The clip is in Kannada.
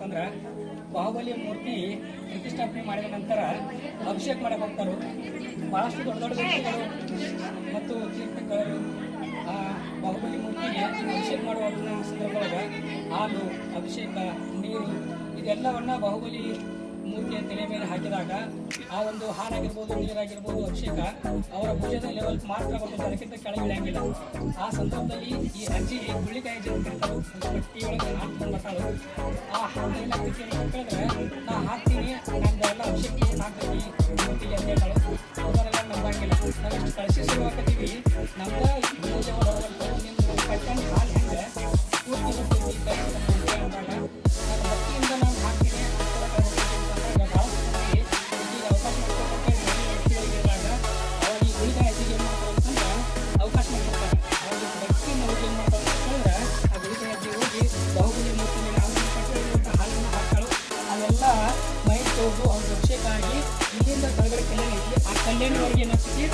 ಮಾಡ್ಬೇಕಂದ್ರೆ ಬಾಹುಬಲಿ ಮೂರ್ತಿ ಪ್ರತಿಷ್ಠಾಪನೆ ಮಾಡಿದ ನಂತರ ಅಭಿಷೇಕ ಮಾಡಕ್ಕೆ ಹೋಗ್ತಾರೆ. ಭಾಳಷ್ಟು ದೊಡ್ಡ ದೊಡ್ಡ ವ್ಯಕ್ತಿಗಳು ಮತ್ತು ತೀರ್ಥಗಳು ಬಾಹುಬಲಿ ಮೂರ್ತಿಗೆ ಅಭಿಷೇಕ ಮಾಡುವ ಸಂದರ್ಭದೊಳಗೆ ಹಾಲು, ಅಭಿಷೇಕ, ನೀರು ಇದೆಲ್ಲವನ್ನ ಬಾಹುಬಲಿ ಮೂರ್ತಿಯ ತಲೆ ಮೇಲೆ ಹಾಕಿದಾಗ ಆ ಒಂದು ಹಾಲಾಗಿರ್ಬೋದು, ನೀರಾಗಿರ್ಬೋದು, ಅಭಿಷೇಕ ಅವರ ಭುಜದ ಲೆವೆಲ್ ಮಾತ್ರ ಬರ್ತದೆ, ಅದಕ್ಕಿಂತ ಕೆಳಗೆ ಇಳಿಯಂಗಿಲ್ಲ. ಆ ಸಂದರ್ಭದಲ್ಲಿ ಈ ಅಜ್ಜಿ ಗುಳ್ಳಿಕಾಯಿ ಜಂತಿರ್ತಾಳು, ಬಟ್ಟಿಯೊಳಗೆ ಹಾಕ್ಕೊಂಡು ಬರ್ತಾಳು. ಆ ಹಾಲು ಏನಾಗ್ತೈತಿ ಅಂತ ಹೇಳಿದ್ರೆ, ನಾ ಹಾಕ್ತೀನಿ, ನಂದೆಲ್ಲ ಅಭಿಷೇಕ ಹಾಕ್ತೀನಿ ಮೂರ್ತಿಗೆ ಅಂತ ಹೇಳ್ತಾಳು. ಅವರೆಲ್ಲ ನಂಬಂಗಿಲ್ಲ. ನಾವೆಷ್ಟು ಕಳಿಸಿ ಶುರುವಾಗ್ತೀವಿ, ನಮ್ಗೆ ಪೂಜೆ ಮಾಡೋದು ನಿಮ್ದು ಕಟ್ಟಂದು ಹಾಲು ಹೆಂಗೆ ಪೂರ್ತಿ ಬರ್ತೈತಿ ಅಂದಾಗ ನಾನು ಭಕ್ತಿಯಿಂದ ನಾನು ಹಾಕ್ತೀನಿ ಅವಕಾಶ ಮಾಡ್ತಾರೆ. ಅವ್ರಿಗೆ ಭಕ್ತಿಯಿಂದ ಹೋಗಿ ಏನು ಮಾಡ್ತಾರೆ ಅಂತ ಹೇಳಿದ್ರೆ, ಆ ಗುಳಿಗೆ ಅಜ್ಜಿ ಹೋಗಿ ಬಾಹುಬಲಿ ಮೂರ್ತಿ ಮೇಲೆ ಹಾಲನ್ನು ಹಾಕ್ತಾಳು. ಅವೆಲ್ಲ ಮೈ ತೊಗೊಂಡು ಅವ್ರಿಗೆ ಅಭಿಷೇಕ ಆಗಿ ಇಲ್ಲಿಂದ ಕೆಳಗಡೆ ಕಲ್ಯಾಣ ಐತಿ, ಆ ಕಲ್ಯಾಣವರೆಗೆ ಏನಾಗ್ತೈತಿ